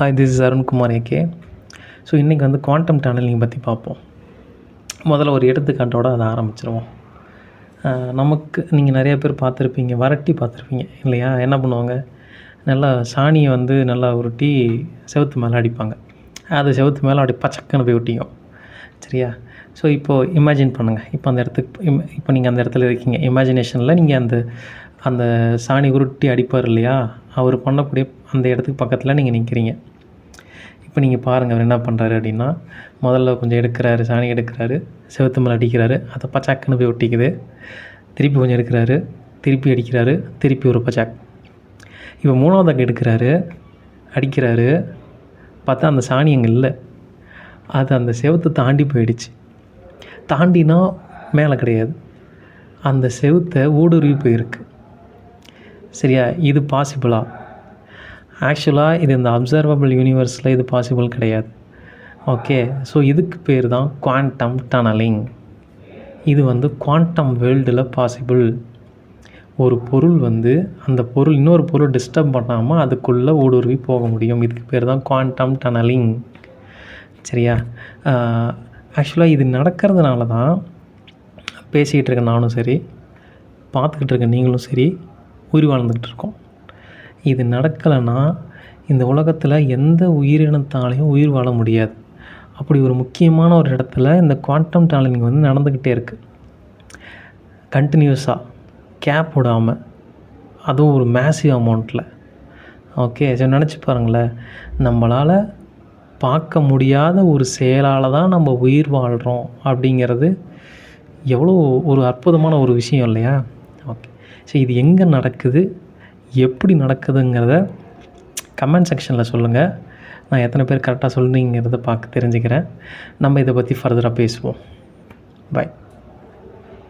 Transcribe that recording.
Hi, this is Arunkumar AK. So இன்றைக்கி வந்து quantum tunnelling பற்றி பார்ப்போம். முதல்ல ஒரு எடுத்துக்காட்டோடு அதை ஆரம்பிச்சிருவோம். நமக்கு நீங்கள் நிறைய பேர் பார்த்துருப்பீங்க, வரட்டி பார்த்துருப்பீங்க இல்லையா? என்ன பண்ணுவாங்க, நல்லா சாணியை வந்து நல்லா உருட்டி செவுத்து மேலே அடிப்பாங்க. அது செவுத்து மேலே அப்படி பச்சக்குன்னு போய் ஒட்டிக்கும். சரியா? ஸோ இப்போது இமேஜின் பண்ணுங்கள். இப்போ அந்த இடத்துக்கு இப்போ நீங்கள் அந்த இடத்துல இருக்கீங்க. இமேஜினேஷனில் நீங்கள் அந்த சாணி உருட்டி அடிப்பார் இல்லையா, அவர் பண்ணக்கூடிய அந்த இடத்துக்கு பக்கத்தில் நீங்கள் நிற்கிறீங்க. இப்போ நீங்கள் பாருங்கள் அவர் என்ன பண்ணுறாரு அப்படின்னா, முதல்ல கொஞ்சம் எடுக்கிறாரு, சாணி எடுக்கிறாரு, செவுத்து மேலே அடிக்கிறாரு, அதை பச்சாக்குன்னு போய் ஒட்டிக்குது. திருப்பி கொஞ்சம் எடுக்கிறாரு, திருப்பி அடிக்கிறாரு, திருப்பி ஒரு பச்சாக். இப்போ மூணாவது அங்கே எடுக்கிறாரு, அடிக்கிறாரு, பார்த்தா அந்த சாணி அங்கே இல்லை. அது அந்த செவுத்தை தாண்டி போயிடுச்சு. தாண்டினா மேலே கிடையாது, அந்த செவுத்தை ஊடுருவி போயிருக்கு. சரியா? இது பாசிபிளா? ஆக்சுவலாக இது இந்த அப்சர்வபிள் யூனிவர்ஸில் இது பாசிபிள் கிடையாது. ஓகே, ஸோ இதுக்கு பேர் தான் குவாண்டம் டனலிங். இது வந்து குவாண்டம் வேர்ல்டில் பாசிபிள். ஒரு பொருள் வந்து அந்த பொருள் இன்னொரு பொருள் டிஸ்டர்ப் பண்ணாமல் அதுக்குள்ளே ஊடுருவி போக முடியும். இதுக்கு பேர் தான் குவாண்டம் டனலிங். சரியா? ஆக்சுவலாக இது நடக்கிறதுனால தான் பேசிக்கிட்டு இருக்க நானும் சரி, பார்த்துக்கிட்டு இருக்க நீங்களும் சரி, உயிர் வாழ்ந்துக்கிட்டு இருக்கோம். இது நடக்கலைன்னா இந்த உலகத்தில் எந்த உயிரினத்தாலையும் உயிர் வாழ முடியாது. அப்படி ஒரு முக்கியமான ஒரு இடத்துல இந்த குவாண்டம் டனலிங் வந்து நடந்துக்கிட்டே இருக்குது, கண்டினியூஸாக, கேப் விடாமல், அதுவும் ஒரு மேசிவ் அமௌண்ட்டில். ஓகே, ஸோ நினச்சி பாருங்களேன், நம்மளால் பார்க்க முடியாத ஒரு செயலால் தான் நம்ம உயிர் வாழ்கிறோம் அப்படிங்கிறது எவ்வளோ ஒரு அற்புதமான ஒரு விஷயம் இல்லையா? ஓகே, ஸோ இது எங்கே நடக்குது, எப்படி நடக்குதுங்கிறத கமெண்ட் செக்ஷனில் சொல்லுங்கள். நான் எத்தனை பேர் கரெக்டாக சொல்கிறீங்கிறத பார்க்க தெரிஞ்சுக்கிறேன். நம்ம இதை பற்றி ஃபர்தராக பேசுவோம். பாய்.